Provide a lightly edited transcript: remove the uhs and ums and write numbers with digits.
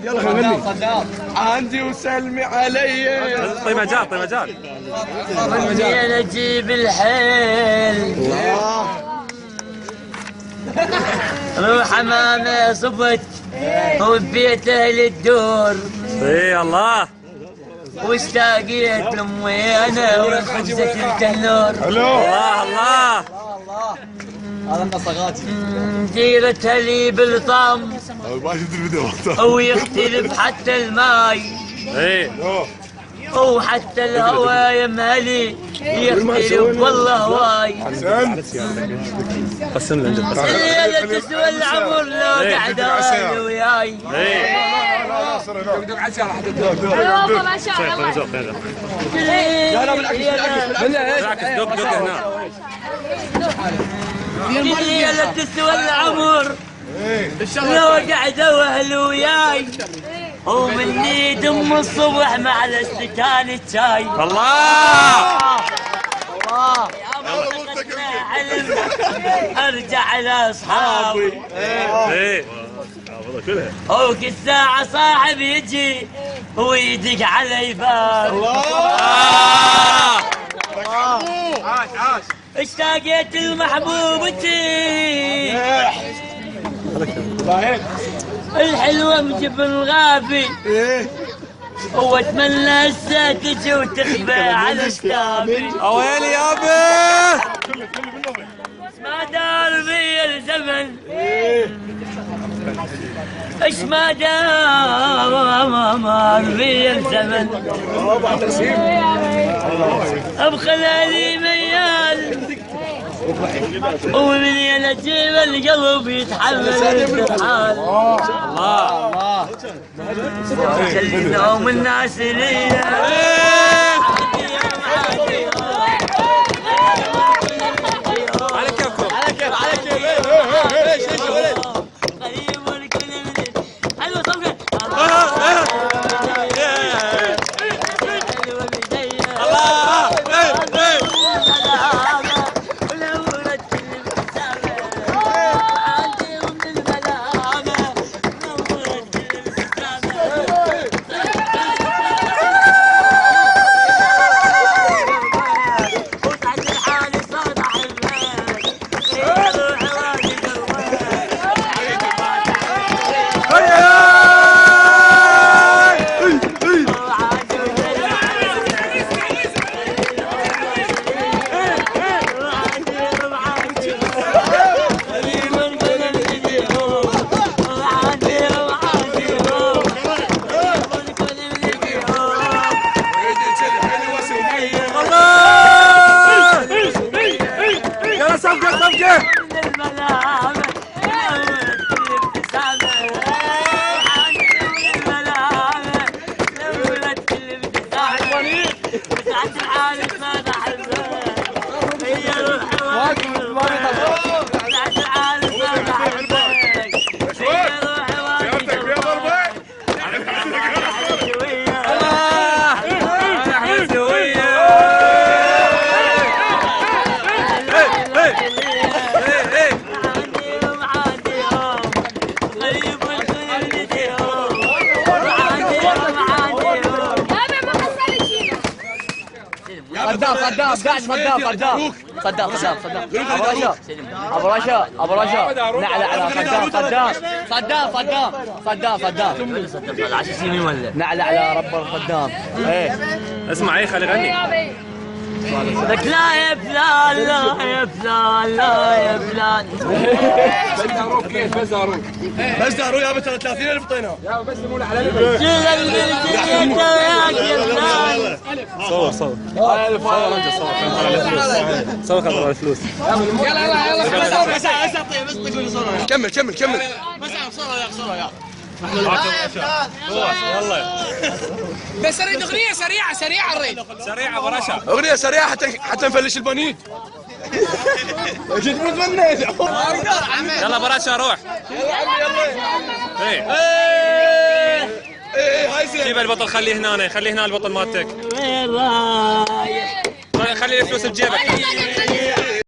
يلا خلينا نغني. عندي وسلمي علي. طيب مجال طيب مجال. انا اجيب الحيل روح امامي صفت وبيت اهل الدور. اي الله. واشتاقيت لامي انا وخبزة التنور. الله الله. هذا النصغاتي. ديرتها لي بالطم ما شفت الفيديو. ويختلف حتى الماي اي وحتى الهواء يمهلي يختلف والله هواي. قسم له انت. الليلة تسوى العمر لو قعد انا وياي. بابا ما شاء الله. بالعكس دق دق هنا. الليلة تسوى العمر لو قعد واهل وياي ومني دم الصبح مع الاستكان الشاي. الله. علم ارجع لاصحابي ايه وكل ساعة صاحب يجي ويدق علي باب. عاش. اشتاقيت لمحبوبتي الحلوة مجبن غافي واتمنى هسه تجي وتخبى على كتابي. اويلي يابا. ما دار بي الزمن ايش ما دار بي الزمن بخلالي ميال ومن ينجيب القلب يتحمل الحال. الله. خليناهم الناس ليا على كيفكم. ابو رشا نعلى على صدام نعلى على رب الخدام. ايه اسمع ايه خلي غني. لك لا يا فلان لا يا فلان لا يا فلان. بس دارو يا ب 30,000 طينا. يا بس مو على صور صور صور خذ الفلوس. يلا كمل يلا بس اريد اغنيه سريعه اريد سريع ابو رشا. اغنيه سريعه حتى نفلش البنين. جيت متمنيت. يلا ابو رشا روح. ايه هاي زين. جيب البطل خليه هنا البطل مالتك. وين رايح؟ خلي الفلوس بجيبك.